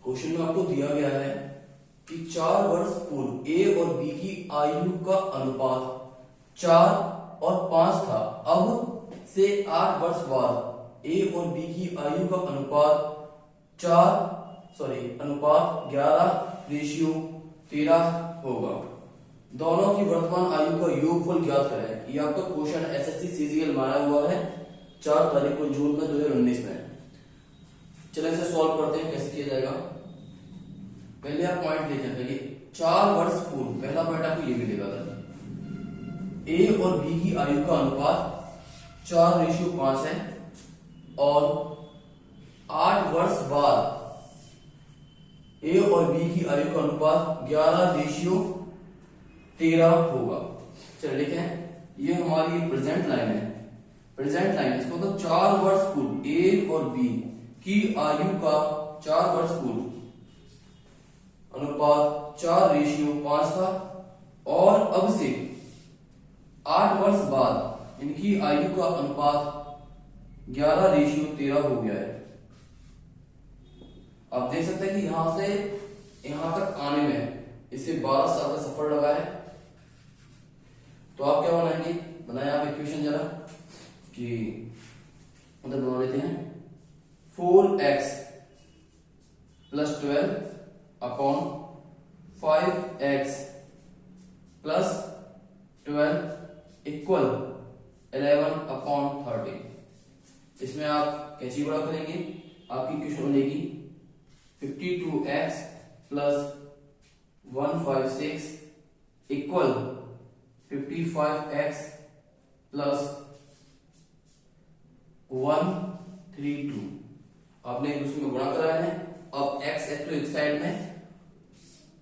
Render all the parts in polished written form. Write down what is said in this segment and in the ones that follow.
Question में आपको दिया गया है कि 4 वर्ष पूर्व ए और बी की आयु का अनुपात 4 और 5 था। अब से 8 वर्ष बाद ए और बी की आयु का अनुपात 11:13 होगा। दोनों की वर्तमान आयु का योगफल ज्ञात करें। ये आपका क्वेश्चन एसएससी सीजीएल में आया हुआ है 4 तारीख को जून में 2019 में। चलिए इसे सॉल्व करते हैं, कैसे किया जाएगा। पहले आप पॉइंट देखें, पहले 4 वर्ष पूर्व, पहला पॉइंट आपको ये मिलेगा था ए और बी की आयु का अनुपात 4:5 है और 8 वर्ष बाद ए और बी की आयु का अनुपात 11:13 होगा। चलिए लिखें, ये हमारी प्रेजेंट लाइन है। प्रेजेंट लाइन इसको तो 4 वर्ष पूर्व ए और बी की आयु का 4 वर्ष पूर्व अनुपात 4:5 था और अब से 8 वर्ष बाद इनकी आयु का अनुपात 11:13 हो गया है। आप देख सकते हैं कि यहां से यहां तक आने में इससे 12 साल का सफर लगा है। तो आप क्या बनाएंगे, बनाए आप इक्वेशन जरा कि उधर बना लेते हैं 4x + 12 अपॉन 5x + 12 इक्वल 11/30। इसमें आप कैसे गुणा करेंगे, आपकी इक्वेशन बनेगी 52x + 156 इक्वल 55x + 132। आपने एक दूसरे में गुणा कराया है। अब x तो एक साइड में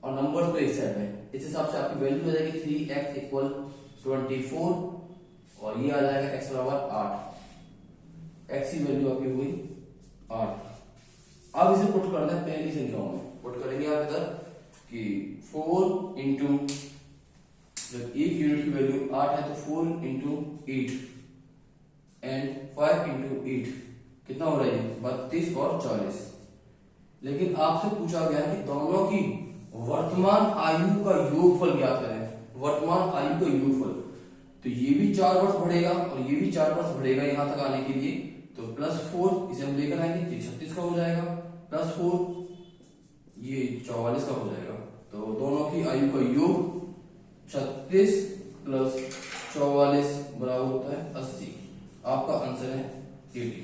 और नंबर तो एक साइड में, इस हिसाब से आपकी वैल्यू हो जाएगी 3x = 24 और ये आ जाएगा x = 8। x की वैल्यू आपकी हुई 8। अब इसे पुट करना है पहली संख्याओं में। पुट करेंगे आप इधर कि 4 इंटू, जब एक यूनिट की वैल्यू 8 है तो 4 इंटू 8 एंड 5 इंटू 8 कितना हो रहा है, 32 और 40। लेकिन आपसे पूछा गया है कि दोनों की वर्तमान आयु का योगफल ज्ञात करें। वर्तमान आयु का योगफल, तो ये भी 4 वर्ष बढ़ेगा और ये भी 4 वर्ष बढ़ेगा यहां तक आने के लिए। तो +4 इसे हम लेकर आएंगे, ये 36 का हो जाएगा, +4 ये 44 का हो जाएगा। तो दोनों की आयु का योग 36 + 44 बराबर होता है 80। आपका आंसर है 80।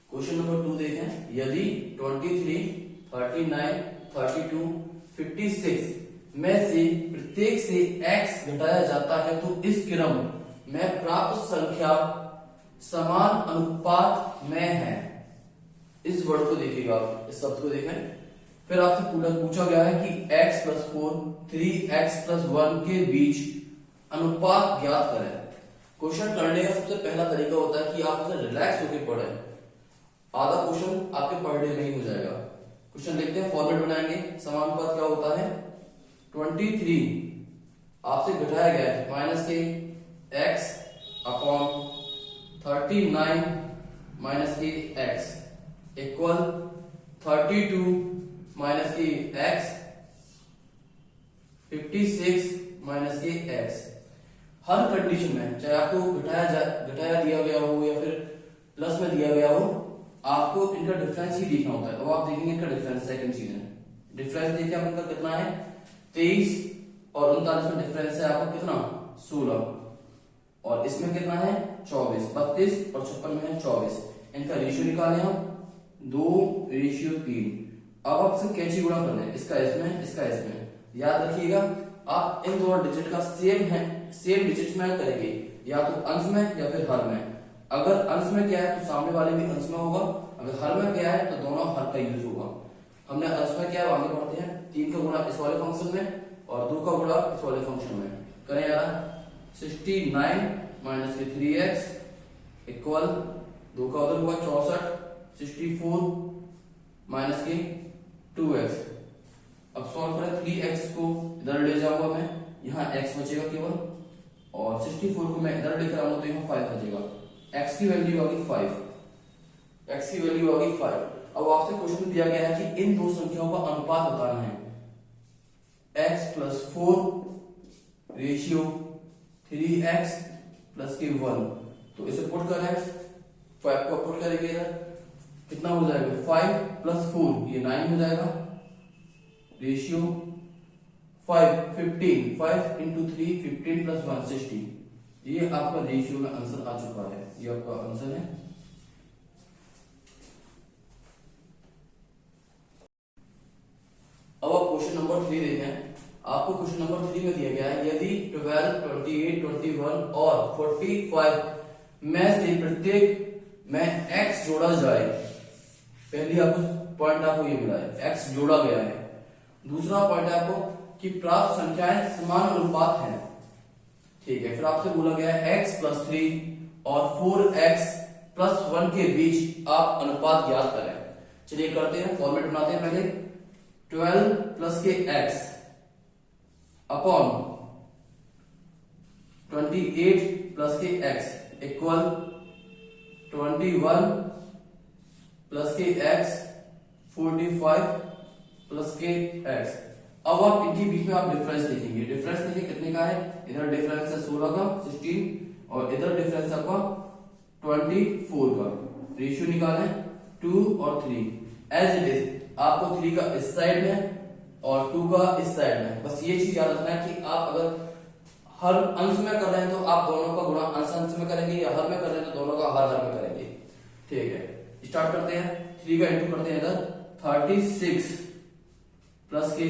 क्वेश्चन नंबर 2 देखें, यदि 23, 39, 32, 56 में से प्रत्येक से x घटाया जाता है तो इस क्रम में प्राप्त संख्या समान अनुपात में है। इस वर्ड को देखिएगा आप, इस शब्द को देखें। फिर आपसे पूछा गया है कि x + 4 3x + 1 के बीच अनुपात ज्ञात करें। क्वेश्चन करने का सबसे पहला तरीका होता है कि आप उसे रिलैक्स होकर पढ़ें। आधा क्वेश्चन आपके पढ़ डे में ही हो जाएगा। क्वेश्चन लिखते हैं, फॉर्मेट बनाएंगे। समानुपात क्या होता है, 23 आपसे घटाया गया है माइनस के x अपॉन 39 माइनस के x इक्वल 32 माइनस के x 56 माइनस के x। हर कंडीशन में चाहे आपको घटाया दिया गया हो या फिर प्लस में दिया गया हो, आपको इनका डिफरेंस ही देखना होता है। अब आप देखेंगे इनका डिफरेंस, सेकंड चीज है डिफरेंस। देखिए आप इनका कितना है, 23 और 39 में डिफरेंस है आपका कितना, 16 और इसमें कितना है 24, 32 और 56 में है 24। इनका रेशियो निकालें हम 2:3। अब आपसे कैसे गुणा करना है, इसका इसमें इसका इसमें। याद रखिएगा आप इन दोनों डिजिट का सेम डिजिट में करेंगे, या तो अंश में या फिर हर में। अगर अंश में क्या है तो सामने वाले भी अंश में होगा, अगर हर में क्या है तो दोनों हर का यूज होगा। हमने अंश में क्या है आगे बढ़ते हैं, 3 का गुणा इस वाले फंक्शन में और 2 का गुणा इस वाले फंक्शन में करें यार। 69 माइनस के 3x इक्वल 2 का उधर हुआ 64, 64 माइनस के 2x। अब सॉल्व करें, 3x को इधर ले जाऊंगा मैं, यहाँ x बचेगा केवल, और 64 को मैं इधर लेकर आऊंगा तो यहाँ 5 बचेगा। x की वैल्यू आ गई 5 x की वैल्यू आ गई 5। अब आपसे क्वेश्चन दिया गया है कि इन दो संख्याओं का अनुपात बताना है, x plus 4 ratio 3x plus के 1। तो इसे पुट करें, 5 को पुट करेंगे इधर, कितना हो जाएगा 5 प्लस 4 ये 9 हो जाएगा, रेशियो 5 15, 5 इंटू 3 15 प्लस 1 60। ये आपका रेशियो में आंसर आ चुका है, ये आपका आंसर है। अब आप क्वेश्चन नंबर 3 देखें। आपको क्वेश्चन नंबर 3 में दिया गया है यदि 12, 28, 21 और 45 में से प्रत्येक में x जोड़ा जाए, पहली आपको पॉइंट आपको ये मिला है x जोड़ा गया है। दूसरा पॉइंट है आपको कि प्राप्त संख्याएं समान अनुपात है, ठीक है। फिर आपसे बोला गया है x प्लस 3 और 4x प्लस 1 के बीच आप अनुपात ज्ञात करें। चलिए करते हैं, फॉर्मेट बनाते हैं पहले। 12 प्लस के x अपॉन 28 प्लस के x इक्वल 21 प्लस के x 45 प्लस के x। अब आप इनके बीच में आप डिफरेंस देखेंगे, डिफरेंस देखिए कितने का है, इधर डिफरेंस है 16 का 16 और इधर डिफरेंस आपका 24 का। रेशियो निकालें 2 और 3 एज इट इज, आपको 3 का इस साइड में और 2 का इस साइड में। बस ये चीज याद रखना है कि आप अगर हर अंश में कर रहे हैं तो आप दोनों का गुणा अंश अंश में करेंगे, या हर में कर रहे हैं तो दोनों का हर में करेंगे, ठीक है। स्टार्ट करते हैं, 3 का इंटू करते हैं इधर 36 प्लस के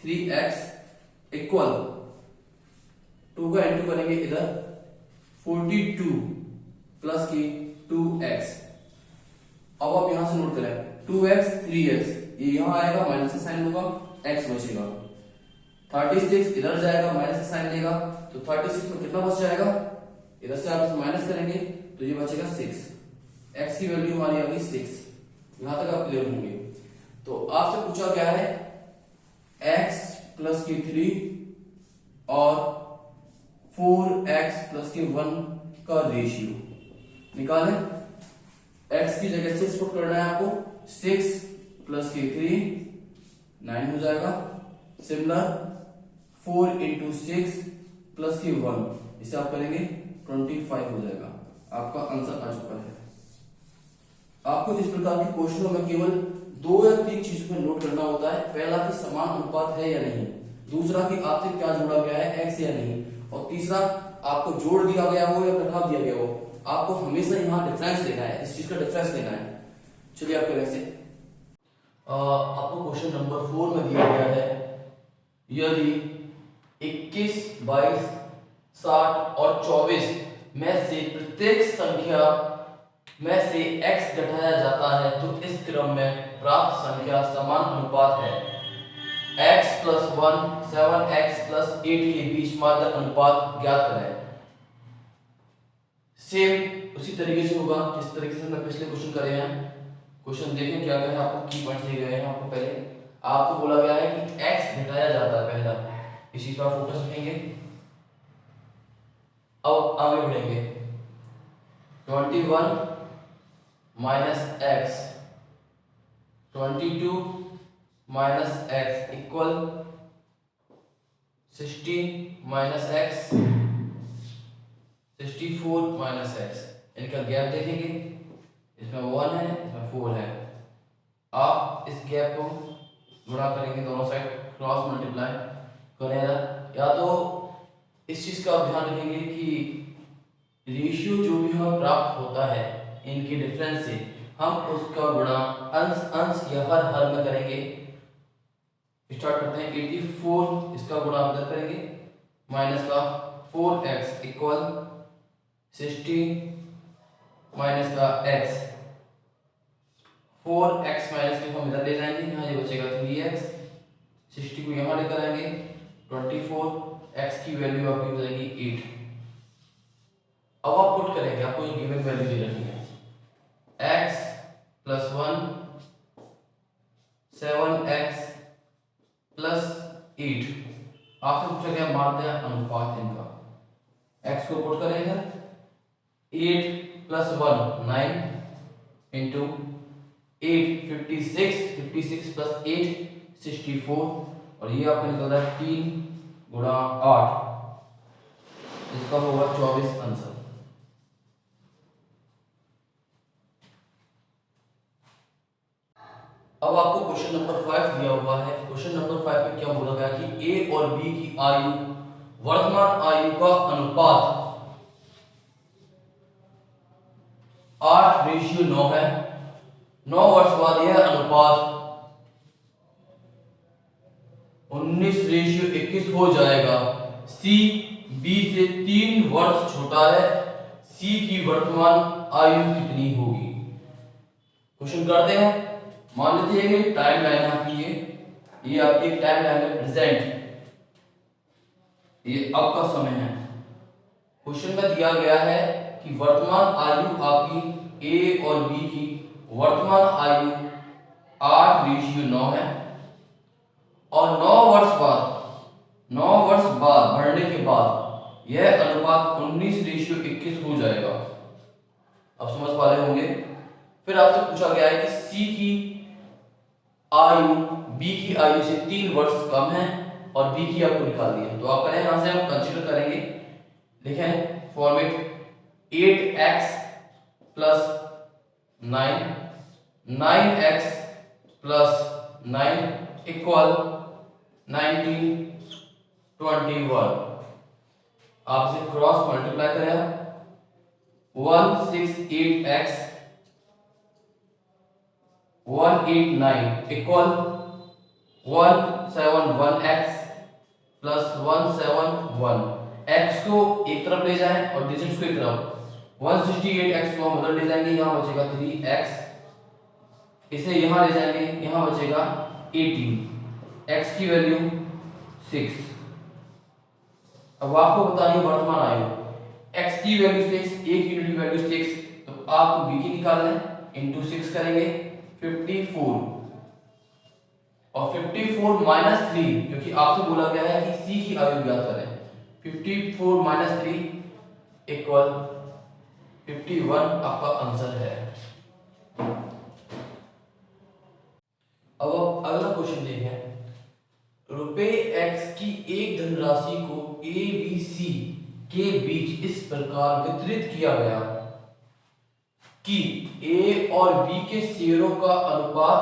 3x इक्वल 2 का इंटू करेंगे इधर 42 प्लस की 2x। अब आप यहां से नोट करें 2x 3x, ये यहां आएगा माइनस का साइन होगा, x बचेगा। 36 इधर जाएगा माइनस का साइन लेगा, तो 36 में कितना बच जाएगा, इधर से आप माइनस करेंगे तो ये बचेगा 6। x की वैल्यू हमारी आ गई 6। यहां तक आप क्लियर होंगे। तो आपसे पूछा गया है x प्लस की 3 और 4x प्लस के 1 का रेशियो निकालें। x की जगह 6 पुट करना है आपको, 6 प्लस के 3 9 हो जाएगा। सिमिलर 4 इंटू 6 प्लस के 1, इसे आप करेंगे 25 हो जाएगा। आपका आंसर आ चुका है। आपको इस प्रकार के क्वेश्चनों में केवल 2 या 3 चीजों को नोट करना होता है। पहला कि समान अनुपात है या नहीं, दूसरा कि आपसे क्या जोड़ा गया है x या नहीं, और तीसरा आपको जोड़ दिया गया हो या घटाव दिया गया हो, आपको हमेशा यहाँ डिफरेंस लेना है, इस चीज का डिफरेंस लेना है। चलिए आप करें से आपको क्वेश्चन नंबर 4 में दिया गया है यदि 21, 22, 60 और 24 में से प्रत्येक संख्या में से x घटाया जाता है तो इस क्रम में प्राप्त संख्या समान अनुपात है। x प्लस 1 7x प्लस 8 के बीच माध्य अनुपात ज्ञात करें। सेम उसी तरीके से होगा जिस तरीके से हमने पिछले क्वेश्चन करे हैं। क्वेश्चन देखें क्या क्या है, आपको की पॉइंट्स दिए गए हैं। आपको पहले आपको बोला गया है कि x घटाया जाता है, पहला इसी पर फोकस रखेंगे। अब आगे बढ़ेंगे, 21 minus x 22 minus x equal 16 minus x 64 minus x। इनका गैप देखेंगे, इसमें 1 है, इसमें 4 है। आप इस गैप को गुणा करेंगे, दोनों साइड क्रॉस मल्टीप्लाई करेगा। या तो इस चीज का आप ध्यान रखेंगे कि रेशियो जो भी हमें प्राप्त होता है इनके डिफरेंस से, हम उसका गुणा अंश अंश या हर में करेंगे। स्टार्ट करते हैं, 84 इसका गुणा अंदर करेंगे, माइनस का 4x इक्वल 60 माइनस का x, 4x माइनस को हम इधर ले जाएंगे, यहाँ ये बचेगा 3x, 60 को यहाँ लेकर आएंगे 24, x की वैल्यू आपकी हो जाएगी 8। अब आप पुट करेंगे, आपको ये गिवन वैल्यू दे रखी है, x प्लस 1 7x प्लस 8। आपसे पूछा गया माध्य अनुपात इनका। x को पुट करेंगे, 8 प्लस 1 9 इंटू 8 56, 56 प्लस 8 64, और ये आपका निकल रहा है 3 गुणा 8, इसका होगा 24 आंसर। अब आपको क्वेश्चन नंबर 5 दिया हुआ है। क्वेश्चन नंबर 5 में क्या बोला गया कि ए और बी की आयु, वर्तमान आयु का अनुपात 8:9 है। 9 वर्ष बाद यह अनुपात 19:21 हो जाएगा। सी बी से 3 वर्ष छोटा है, सी की वर्तमान आयु कितनी होगी? क्वेश्चन करते हैं। मान लेते हैं कि टाइम लाइन आपकी ये आपकी टाइम लाइन है प्रेजेंट, ये अब का समय है। क्वेश्चन में दिया गया है कि वर्तमान आयु आपकी ए और बी की वर्तमान आयु 8:9 है, और 9 वर्ष बाद बढ़ने के बाद यह अनुपात 19:21 हो जाएगा। अब समझ पा रहे होंगे। फिर आपसे पूछा गया है कि सी की आयु बी की आयु से 3 वर्ष कम है और बी की आपको निकालनी है। तो आप करें, यहां से हम कंसीडर करेंगे, लिखें format 8x plus 9, 9x plus 9 equal 19 21। आप इसे क्रॉस मल्टीप्लाई करें, 168x 189 equal 171x plus 171। x को एक तरफ ले जाएं और डिजिट्स को एक तरफ। 168x को हम उधर ले जाएंगे, यहां बचेगा 3x, इसे यहां ले जाएंगे, यहां बचेगा 18, x की वैल्यू 6। अब आपको बताइए वर्तमान आयु, x की वैल्यू 6, a की वैल्यू 6, तो आपको b की निकालना है, इंटू 6 करेंगे 54, और 54 माइनस 3, क्योंकि आपसे बोला गया है कि c की आयु ज्ञात करें। 54 माइनस 3 इक्वल 51 आपका आंसर है। अब अगला क्वेश्चन देखें। रुपए x की एक धनराशि को a b c के बीच इस प्रकार वितरित किया गया कि a और b के शेयरों का अनुपात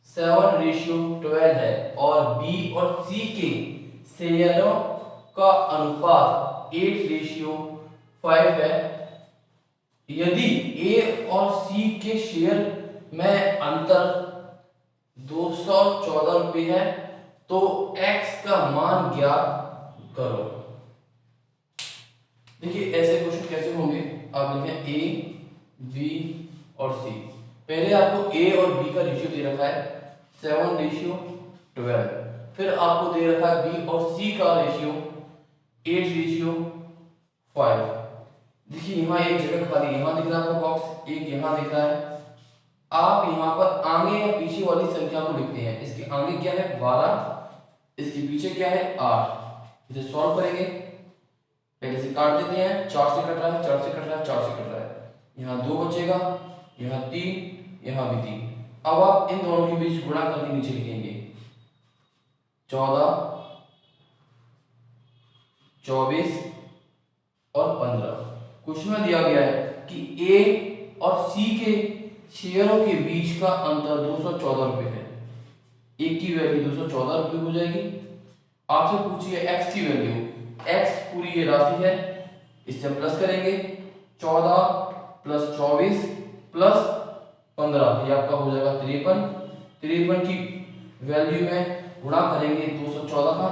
7:12 है और b और c के शेयरों का अनुपात 8:5 है। यदि a और c के शेयर में अंतर 214 रुपये है तो x का मान ज्ञात करो। देखिए ऐसे क्वेश्चन कैसे होंगे, आप लिखें a, b और c। पहले आपको a और b का रेशियो दे रखा है 7:12, फिर आपको दे रखा है b और c का रेशियो 8:5। देखिए यहाँ एक जगह खाली, यहाँ दिख रहा है आपका बॉक्स, एक यहाँ दिख रहा है। आप यहाँ पर आगे या पीछे वाली संख्या को लिखते हैं। इसके आगे क्या है 12, इसके पीछे क्या है 8। इसे सॉल्व करेंगे, पहले से काट देते हैं, 4 से कट रहा है, 4 से कट रहा है, 4 से कट रहा है, यहाँ 2 बचेगा, यहाँ 3, यहाँ भी 3। अब आप इन दोनों के बीच गुणा करके नीचे लिखेंगे 14, 24 और 15। क्वेश्चन में दिया गया है कि ए और सी के शेयरों के बीच का अंतर 214 रुपये है। एक की वैल्यू 214 रुपये हो जाएगी। आपसे पूछिए x की वैल्यू, x पूरी ये राशि है, इससे प्लस करेंगे 14 प्लस 24 प्लस 15, ये आपका हो जाएगा 53। 53 की वैल्यू में गुणा करेंगे 214 का।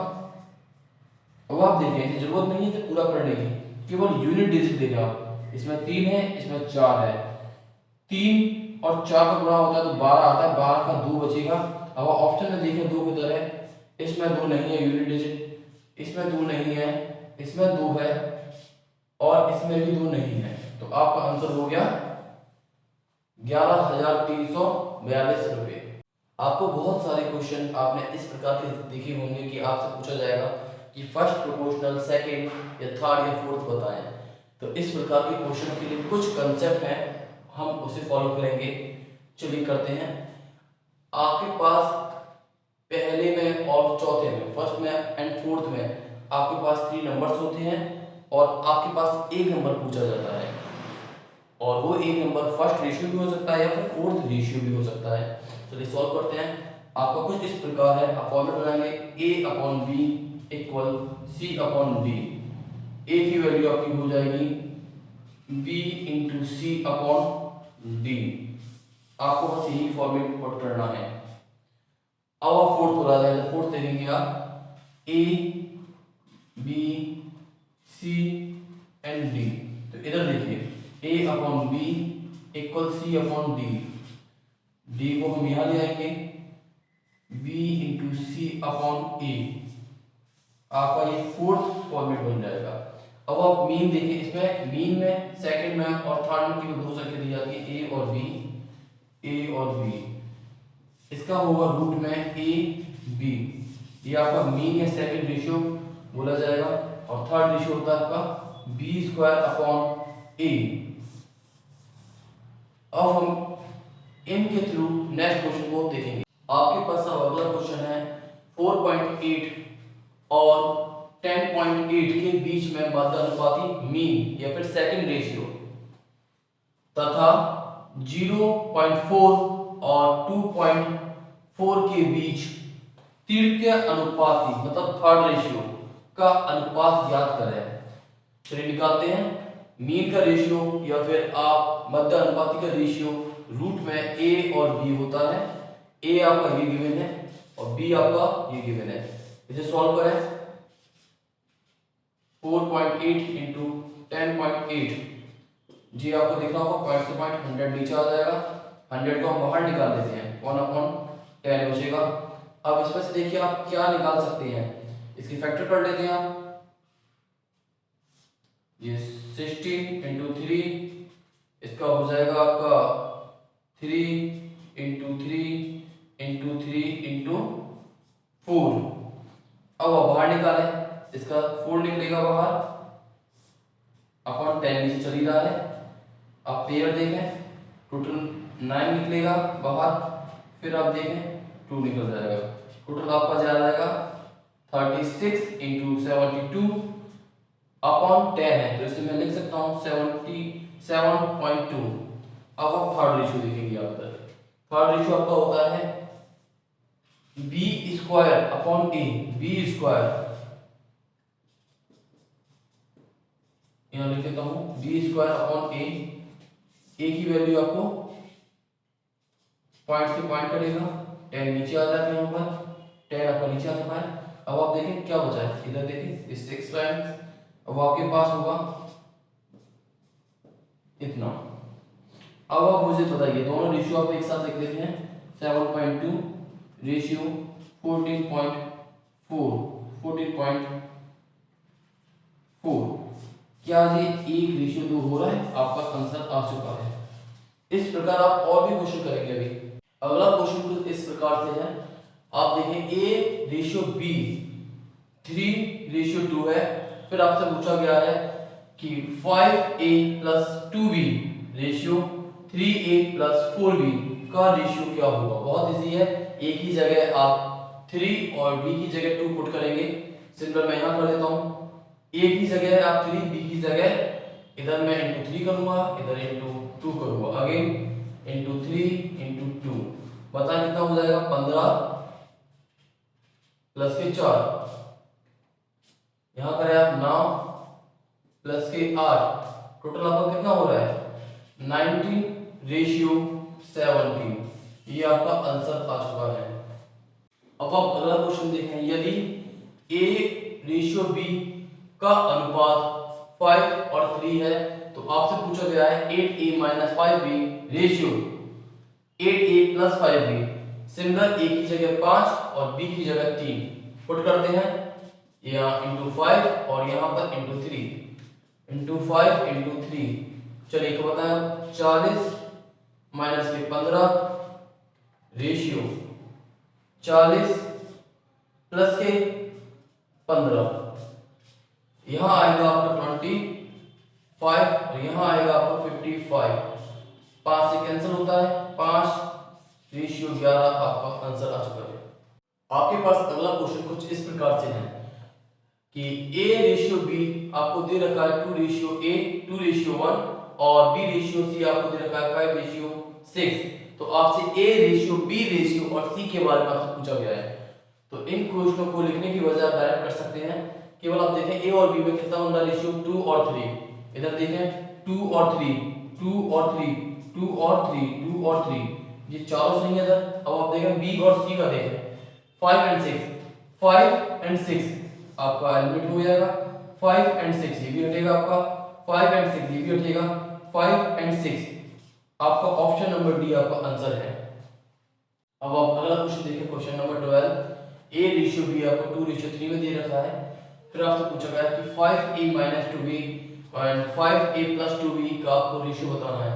अब आप देखें जरूरत नहीं है पूरा करने की, केवल यूनिट डिजिट देगा। इसमें 3 है, इसमें 4 है, 3 और 4 का गुणा होता है तो 12 आता है, 12 का 2 बचेगा। अब ऑप्शन में देखें 2 किधर है, इसमें 2 नहीं है यूनिट डिजिट, इसमें 2 नहीं है, इसमें 2 है और इसमें भी 2 नहीं है। तो आपका आंसर हो गया 11,342 रुपये। आपको बहुत सारे क्वेश्चन आपने इस प्रकार के देखे होंगे कि आपसे पूछा जाएगा कि फर्स्ट प्रोपोर्शनल, सेकंड या थर्ड या फोर्थ बताएं। तो इस प्रकार के क्वेश्चन के लिए कुछ कंसेप्ट हैं, हम उसे फॉलो करेंगे। चलिए करते हैं। आपके पास पहले में और चौथे में, फर्स्ट में एंड फोर्थ में आपके पास 3 नंबर्स होते हैं और आपके पास एक नंबर पूछा जाता है और वो एक नंबर फर्स्ट रेशियो भी हो सकता है या फिर फोर्थ रेशियो भी हो सकता है। चलिए सॉल्व करते हैं। आपका कुछ इस प्रकार है, आप फॉर्मूला बनाएंगे a/b इक्वल c/d। a की वैल्यू आपकी हो जाएगी b इंटू c/d। आपको बस यही फॉर्मेट पुट करना है। अब आप फोर्थ बता दें, फोर्थ देखेंगे आप a b c and d। तो इधर देखिए a/b इक्वल c/d। d को हम यहां ले आएंगे b इंटू c/a। आपका ये फोर्थ फॉर्मेट बन जाएगा। अब आप मीन देखिए, इसमें मीन में सेकंड में और थर्ड में केवल 2 संख्या दी जाती है a और b। इसका होगा रूट में a b। ये आपका मीन या सेकंड रेशियो बोला जाएगा और थर्ड रेशियो होता है आपका b² a। अब हम इनके थ्रू नेक्स्ट क्वेश्चन को देखेंगे। आपके पास अब अगला क्वेश्चन है 4.8 और 10.8 के बीच में माध्य अनुपाती मीन या फिर सेकंड रेशियो तथा 0.4 और 2.4 के बीच तृतीय अनुपाती मतलब थर्ड रेशियो का अनुपात ज्ञात करें। चलिए निकालते हैं। मीन का रेशियो या फिर आप मध्य अनुपाती का रेशियो रूट में a और b होता है। a आपका ये गिवन है और b आपका ये गिवन है। इसे सॉल्व करें। 4.8 इंटू 10.8, जी आपको दिख रहा होगा पॉइंट से पॉइंट 100 नीचे आ जाएगा। 100 को हम बाहर निकाल देते हैं, 1/10 बचेगा। अब इसमें से देखिए आप क्या निकाल सकते हैं, इसकी फैक्टर कर लेते हैं आप। ये 16 इंटू 3, इसका हो जाएगा आपका 3 इंटू 3 इंटू 3 इंटू 4। अब आप बाहर निकालें, इसका 4 निकलेगा बाहर, अपॉन 10 नीचे चली रहा है। आप पेयर देखें, टोटल 9 निकलेगा बाहर, फिर आप देखें 2 निकल जाएगा। टोटल आपका जा जाएगा 36 इंटू 72 अपॉन 10 है, तो इसे मैं लिख सकता हूँ 77.2। अब आप थर्ड रेशियो देखेंगे। आप थर्ड रेशियो आपका होता है b² अपॉन a। b², यहाँ लिख देता हूँ b² अपॉन a। a की वैल्यू आपको पॉइंट से पॉइंट करेगा, 10 नीचे आ जाता है, यहाँ पर 10 आपका नीचे आ चुका है। अब आप देखें क्या बचा है, इधर देखें इस 6 टाइम्स। अब आपके पास होगा इतना। अब आप मुझे बताइए, दोनों रेशियो आप एक साथ लिख देते हैं। 7.2 रेशियो 14.4 क्या ये 1 रेशियो 2 हो रहा है? आपका आंसर आ चुका है। इस प्रकार आप और भी क्वेश्चन करेंगे। अभी अगला क्वेश्चन कुछ इस प्रकार से है, आप देखें a रेशियो b 3 रेशियो 2 है। फिर आपसे पूछा गया है कि 5a plus 2b ratio 3a plus 4b का रेशियो क्या होगा। बहुत इजी है, a की जगह आप 3 और b की जगह 2 पुट करेंगे। सिंपल मैं यहाँ कर देता हूँ, a की जगह आप 3, b की जगह इधर मैं इंटू 3 करूंगा, इधर इंटू 2 करूंगा, अगेन इंटू 3 इंटू 2। बता कितना हो जाएगा 15 प्लस के 4, यहां करें आप 9 प्लस के 8, टोटल आपका कितना हो रहा है 19 रेशियो 17। ये आपका आंसर आ चुका है। अब आप अगला क्वेश्चन देखें, यदि a रेशियो b का अनुपात 5 और 3 है तो आपसे पूछा गया है 8a minus 5b ratio 8a plus 5b। Similar a की जगह 5 और b की जगह 3 पुट करते हैं, यहाँ इंटू 5 और यहाँ पर इंटू 3, इंटू 5 इंटू 3। चलिए तो बताया 40 माइनस के 15 रेशियो 40 प्लस के 15, यहाँ आएगा आपका 25 और यहाँ आएगा आपका 55। 5 से कैंसिल होता है, 5:11 आपका आंसर आ चुका है। आपके पास अगला क्वेश्चन कुछ इस प्रकार से है कि A:B आपको दे रखा है 2:A 2:1 और B:C आपको दे रखा है 5:6। तो आपसे A:B और C के बारे में आपसे पूछा गया है। तो इन क्वेश्चनों को लिखने की बजाय आप डायरेक्ट कर सकते हैं। केवल आप देखें A और B में कितना बन रहा है रेशियो 2 और 3। इधर देखें 2 और 3, 2 और 3, 2 और 3, 2 और 3, ये चारों सही है इधर। अब आप देखें B और C का देखें 5 एंड 6, 5 एंड 6 आपका एलिमिनेट हो जाएगा। 5 एंड 6 ये भी हटेगा आपका, 5 एंड 6 ये भी हटेगा, 5 एंड 6 आपका ऑप्शन नंबर डी आपका आंसर है। अब आप अगला क्वेश्चन देखिए, क्वेश्चन नंबर 12। A:B आपको 2:3 में दे रखा है। फिर आपसे पूछा गया कि 5A 2B and 5A 2B का आपको रेशियो बताना है।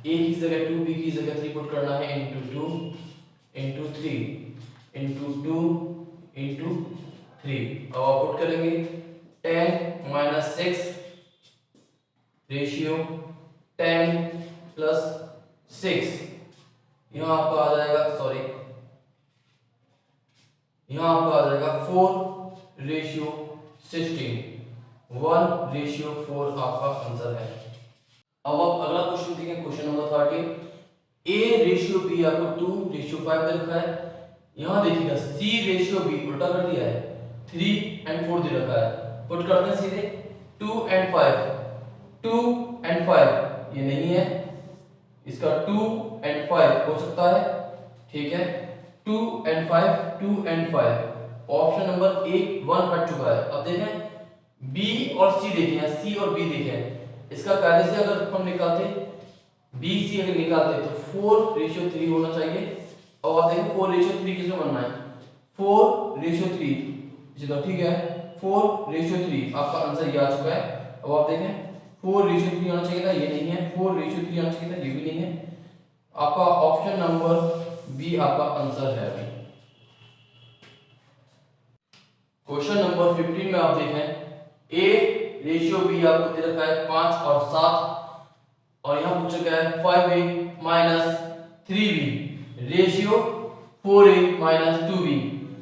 A की जगह 2, B की जगह 3 पुट करना है, इंटू 2 इंटू 3 इंटू 2 इंटू 3। अब आप पुट करेंगे 10 - 6 रेशियो 10 + 6, यहाँ आपका आ जाएगा, सॉरी यहाँ आपका आ जाएगा 4:16, 1:4 आपका आंसर है। अब आप अगला क्वेश्चन देखें, क्वेश्चन नंबर 13। A:B आपको 2:5 दे रखा है। यहाँ देखिएगा C:B उल्टा कर दिया है, 3 एंड 4 दे रखा है। पुट करते हैं सीधे 2 एंड 5, 2 एंड 5 ये नहीं है, इसका 2 एंड 5 हो सकता है, ठीक है। 2 एंड 5, 2 एंड 5 ऑप्शन नंबर 1 हट चुका है। अब देखें B और C देखें, C और B देखें, इसका कायदे से अगर हम निकालते B C अगर निकालते तो 4:3 होना चाहिए। और आप देखें 4:3 किसमें बनना है, 4:3 तो ठीक है, 4:3 आपका आंसर ये आ चुका है। अब आप देखें 4:3 आना चाहिए था, ये नहीं है, 4:3 आना चाहिए था, ये भी नहीं है। आपका ऑप्शन नंबर बी आपका आंसर है। अभी क्वेश्चन नंबर 15 में आप देखें A:B आपको दे रखा है 5 और 7 और यहां पूछा गया है 5A - 3B ratio 4A - 2B।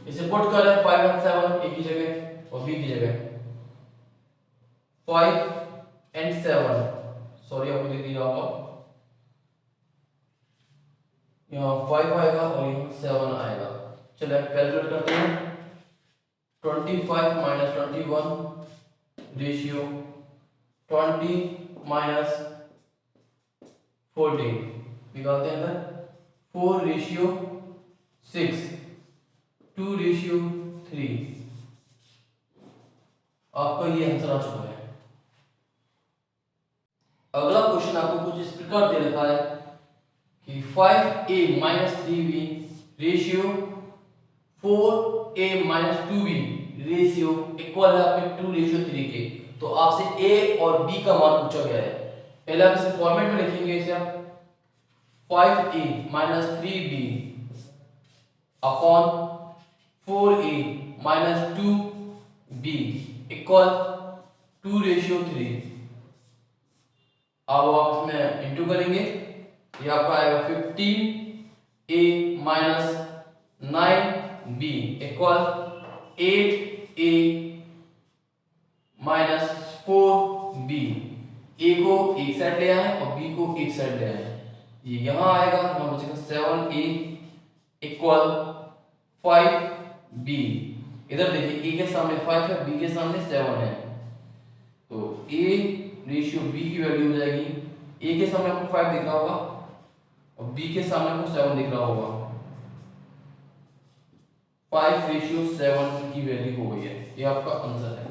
इसे पुट कर रहे हैं 5 और 7 A की जगह और B की जगह, 5 एंड 7, सॉरी आपको दिख दिया होगा, यहाँ 5 आएगा और यहाँ 7 आएगा। चलिए कैलकुलेट करते हैं। 25 - 21 रेशियो 20 - 14 निकालते हैं इधर, 4:6, 2:3 आपका ये आंसर आ चुका है। अगला क्वेश्चन आपको कुछ इस प्रकार दे रखा है कि 5A - 3B ratio 4A - 2B ratio equal है आपके 2:3 के। तो आपसे A और B का मान पूछा गया है। पहले आप इसे फॉर्मेट में लिखेंगे, इसे आप 5A - 3B upon 4A - 2B equal 2:3। अब आप इसमें इंटू करेंगे, ये आपका आएगा 15A - 9B equal 8A - 4B। A को एक साइड ले आए और B को एक साइड ले आए, ये यहां आएगा, यहां बचेगा 7A इक्वल 5B। इधर देखिए A के सामने 5 है, B के सामने 7 है, तो A रेशियो B की वैल्यू हो जाएगी, A के सामने आपको 5 दिख रहा होगा और B के सामने आपको 7 दिख रहा होगा, 5:7 की वैल्यू हो गई है। ये आपका आंसर है।